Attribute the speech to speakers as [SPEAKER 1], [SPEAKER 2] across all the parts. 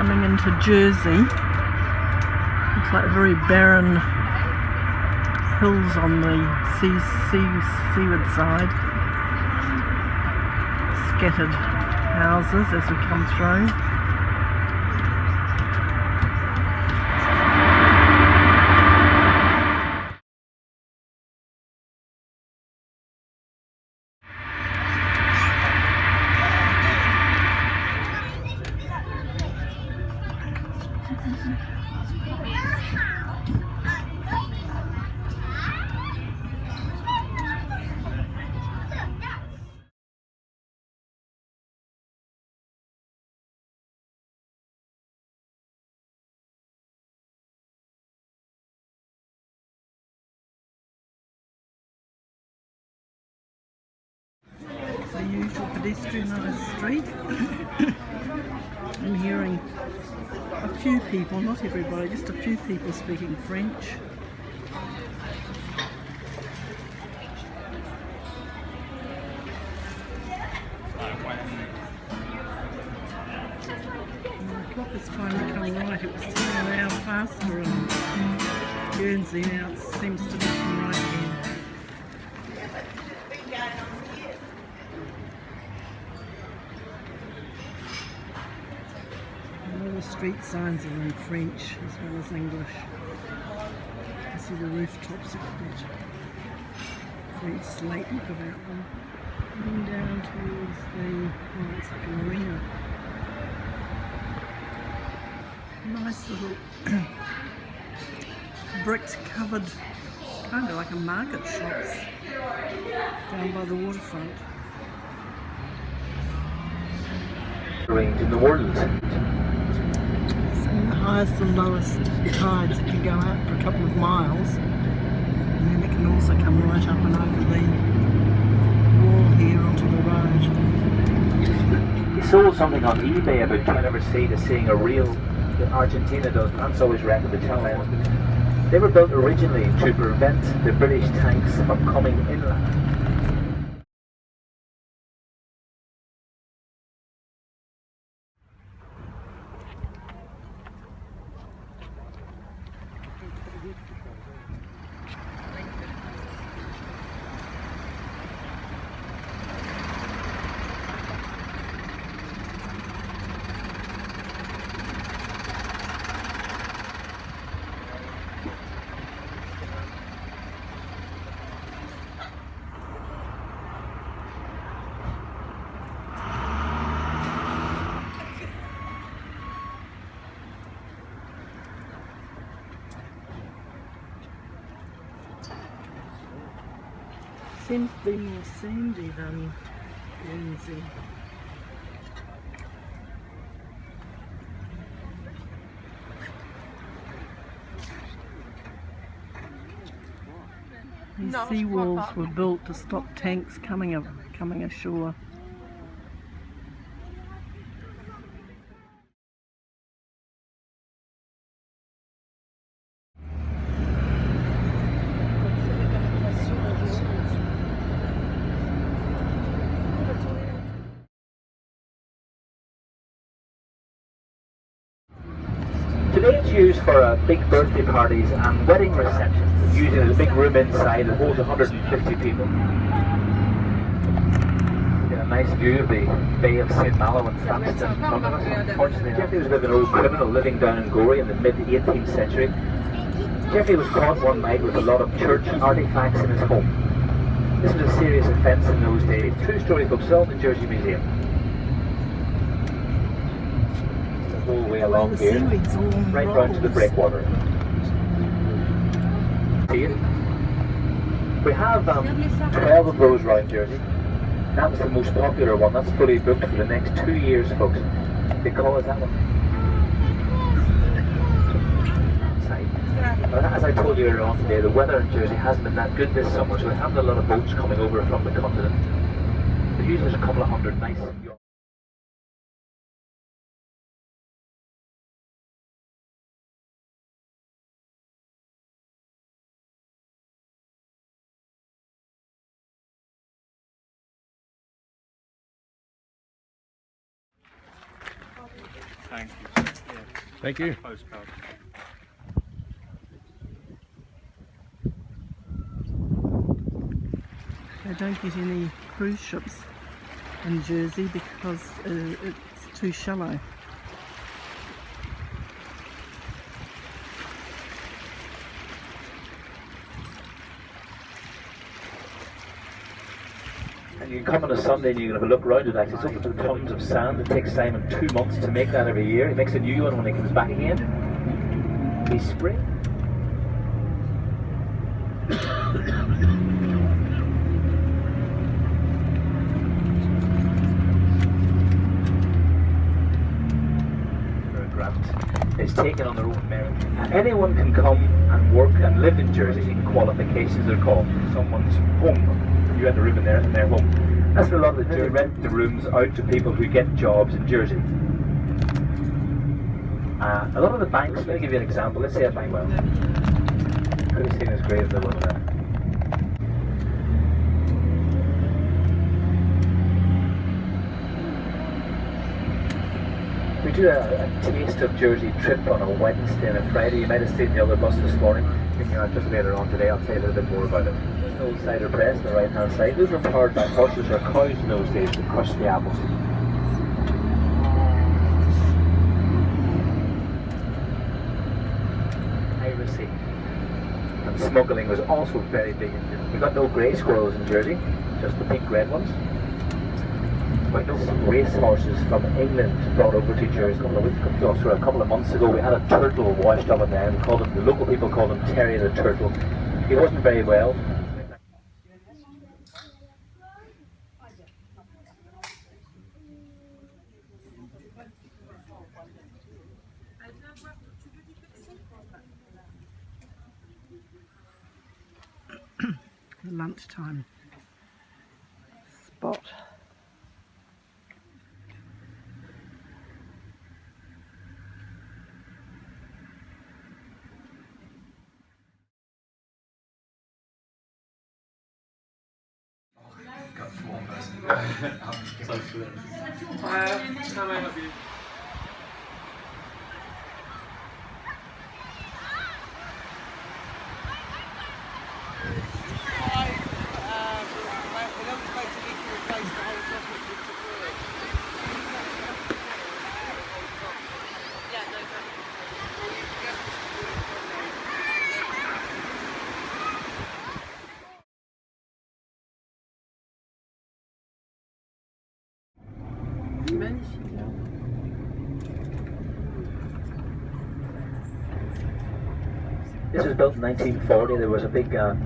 [SPEAKER 1] coming into Jersey. Looks like very barren hills on the seaward side. Scattered houses as we come through. The usual pedestrian on the street. I'm hearing a few people, not everybody, just a few people speaking French. And the clock is finally come right. It was turning an hour faster in Guernsey, now it seems to be come right again. All the street signs are in French as well as English. You see the rooftops of that French slate look about them. Heading down towards the, oh, it's like a marina. Nice little brick covered, kind of like a market shops down by the waterfront.
[SPEAKER 2] Range in the world.
[SPEAKER 1] The highest and lowest tides, it can go out for a couple of miles, and then it can also come right up and over the wall here onto the road.
[SPEAKER 2] He sold something on eBay about Caliber Sea to seeing a reel that Argentina does, and that's always rented the channel end. They were built originally to prevent the British tanks from coming inland.
[SPEAKER 1] Seems to be more sandy than Guernsey. These seawalls were built to stop tanks coming ashore.
[SPEAKER 2] Today it's used for big birthday parties and wedding receptions. It's used as a big room inside that holds 150 people. Get a nice view of the Bay of St. Malo and Frankston. Unfortunately, Jeffrey was a bit of an old criminal living down in Gorey in the mid-18th century. Jeffrey was caught one night with a lot of church artifacts in his home. This was a serious offence in those days. True-story book sold in the Jersey Museum. Whole way along here, right round to the breakwater. See it? We have 12 of those round Jersey. That was the most popular one. That's fully booked for the next 2 years, folks. They call us that one. As I told you earlier on today, the weather in Jersey hasn't been that good this summer, so we haven't a lot of boats coming over from the continent. But usually there's a couple of hundred nice.
[SPEAKER 3] Thank you. Yeah. Thank you.
[SPEAKER 4] Postcard.
[SPEAKER 1] They don't get any cruise ships in Jersey because it's too shallow.
[SPEAKER 2] And you can come on a Sunday and you can have a look around it. Actually, it's up to tons of sand. It takes Simon 2 months to make that every year. He makes a new one when he comes back again. Every spring. For a grant is taken on their own merit. And anyone can come and work and live in Jersey. Qualifications they're called. Someone's home. You rent a room in their home. That's what a lot of the Jersey rent the rooms out to people who get jobs in Jersey. A lot of the banks, let me give you an example. Let's say a bank, well, could have seen as great if there wasn't there. We do a taste of Jersey trip on a Wednesday and a Friday. You might have seen the other bus this morning. Just later on today, I'll say a little bit more about it. There's an old cider press on the right hand side. Those were powered by horses or cows in those days to crush the apples. Piracy and smuggling was also very big in Jersey. We've got no grey squirrels in Jersey, just the pink red ones. But no race horses from England brought over to Jersey a couple of months ago. We had a turtle washed up in there, and the local people called him Terry the Turtle. He wasn't very well.
[SPEAKER 1] The lunchtime spot.
[SPEAKER 2] This was built in 1940. There was a big tower.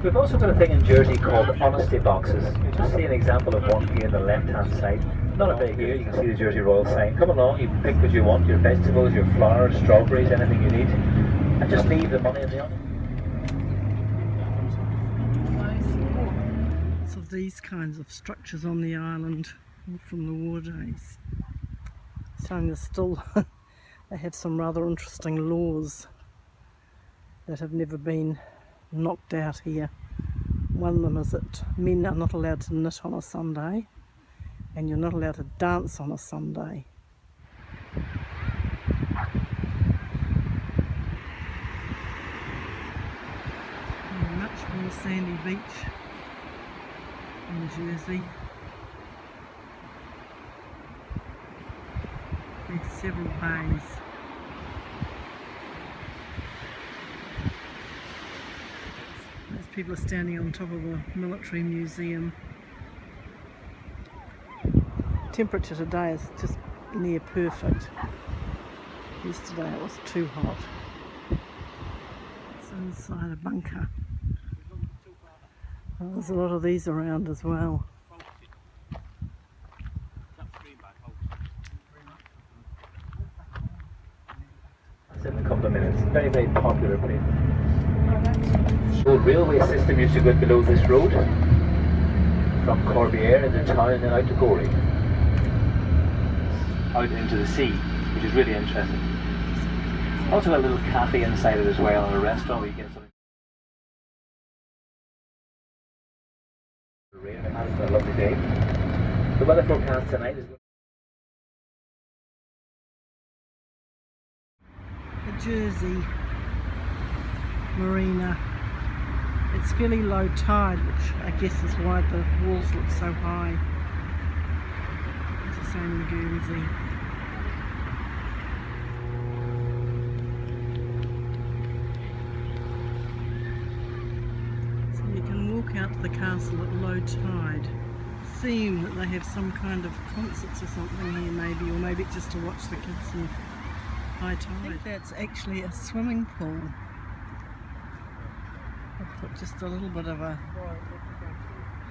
[SPEAKER 2] We've also got a thing in Jersey called honesty boxes. You just see an example of one here on the left hand side. Not a bit here, you can see the Jersey Royal sign. Come along, you pick what you want, your vegetables, your flowers, strawberries, anything you need. And just leave the money in the honest.
[SPEAKER 1] Lots of these kinds of structures on the island from the war days. So there's still, they have some rather interesting laws that have never been knocked out here. One of them is that men are not allowed to knit on a Sunday, and you're not allowed to dance on a Sunday. And a much more sandy beach in Jersey. With several bays. Those people are standing on top of a military museum. Temperature today is just near perfect. Yesterday it was too hot. It's inside a bunker. Well, there's a lot of these around as well.
[SPEAKER 2] In a couple of minutes. Very, very popular place. The old railway system used to go below this road from Corbière into town and then out to Gorey. Out into the sea, which is really interesting. Also got a little cafe inside it as well, and a restaurant where you get something. It's been a lovely day. The weather forecast tonight is...
[SPEAKER 1] The Jersey Marina. It's fairly low tide, which I guess is why the walls look so high. It's the same in Guernsey. So you can walk out to the castle at low tide. Seem that they have some kind of concerts or something here maybe, or maybe it's just to watch the kids in high tide. I think that's actually a swimming pool. I've put just a little bit of a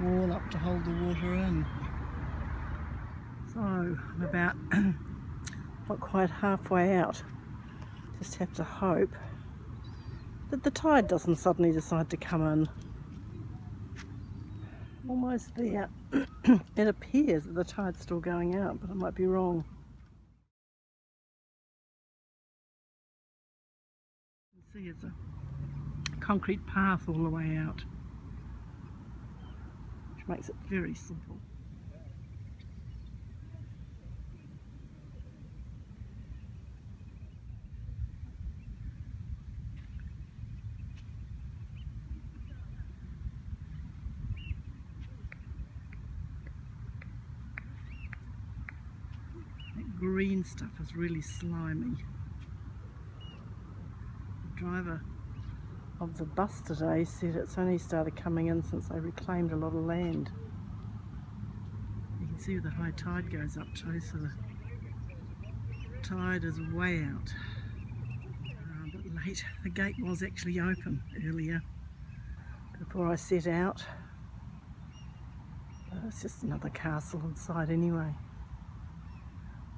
[SPEAKER 1] wall up to hold the water in. So I'm about not quite halfway out. Just have to hope that the tide doesn't suddenly decide to come in. Almost there. It appears that the tide's still going out, but I might be wrong. You can see it's a concrete path all the way out, which makes it very simple. That green stuff is really slimy. The driver of the bus today said it's only started coming in since they reclaimed a lot of land. You can see where the high tide goes up to, so the tide is way out. A bit late. The gate was actually open earlier before I set out. It's just another castle inside anyway.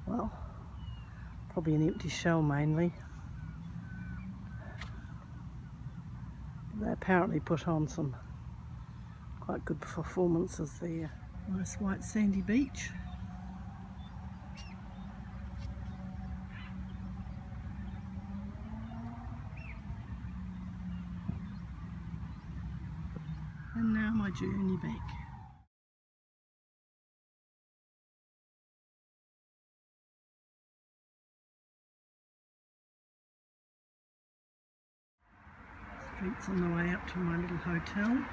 [SPEAKER 1] Well, probably an empty shell mainly. They apparently put on some quite good performances there. Nice white sandy beach. And now my journey back. Streets on the way up to my little hotel.